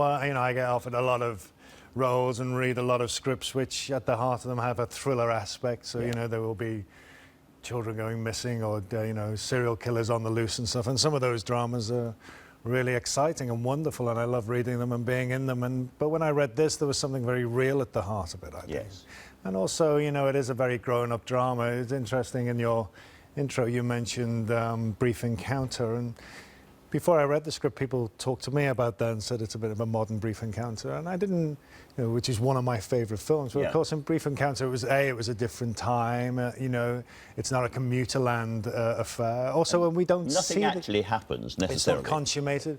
I get offered a lot of roles and read a lot of scripts which at the heart of them have a thriller aspect. So, there will be children going missing or, serial killers on the loose and stuff. And some of those dramas are really exciting and wonderful, and I love reading them and being in them. But when I read this, there was something very real at the heart of it, I think. Yes. And also, it is a very grown-up drama. It's interesting, in your intro you mentioned Brief Encounter, and before I read the script, people talked to me about that and said it's a bit of a modern Brief Encounter, and I didn't, which is one of my favourite films. But of course, in Brief Encounter, it was a different time. It's not a commuter land affair. Also, when we don't nothing actually happens necessarily. It's not consummated.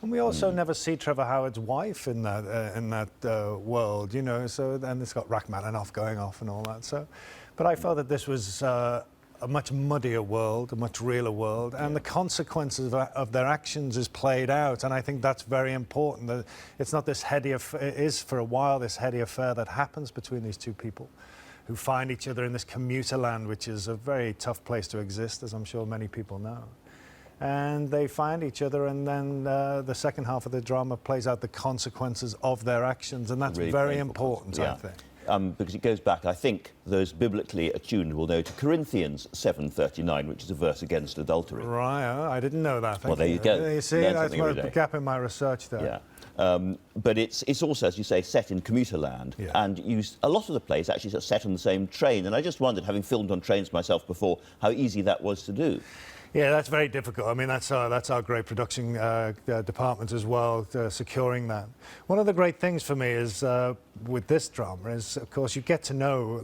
And we also never see Trevor Howard's wife in that world, So, and it's got Rachmaninoff going off and all that. So, but I felt that this was a much muddier world, a much realer world, and the consequences of their actions is played out. And I think that's very important. That it's not this heady affair. It is for a while this heady affair that happens between these two people, who find each other in this commuter land, which is a very tough place to exist, as I'm sure many people know. And they find each other, and then the second half of the drama plays out the consequences of their actions, and that's really very important, I think. Because it goes back, I think, those biblically attuned will know, to Corinthians 7:39, which is a verse against adultery. Right, I didn't know that. Well, there you go. You see, that's a gap in my research there. Yeah. But it's also, as you say, set in commuter land, and a lot of the plays actually are set on the same train. And I just wondered, having filmed on trains myself before, how easy that was to do. Yeah, that's very difficult. I mean, that's our great production department as well, securing that. One of the great things for me is with this drama is, of course, you get to know,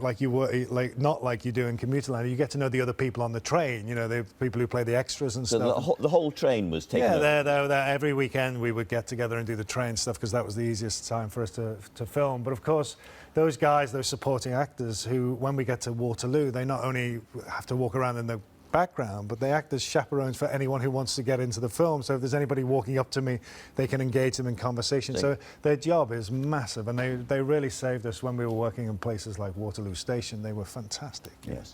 not like you do in Commuterland, you get to know the other people on the train. The people who play the extras and stuff. So the whole train was taken. Yeah, they're every weekend we would get together and do the train stuff because that was the easiest time for us to film. But of course, those guys, those supporting actors, who when we get to Waterloo, they not only have to walk around in the background, but they act as chaperones for anyone who wants to get into the film. So if there's anybody walking up to me, they can engage them in conversation. So their job is massive, and they really saved us when we were working in places like Waterloo Station. They were fantastic. Yes.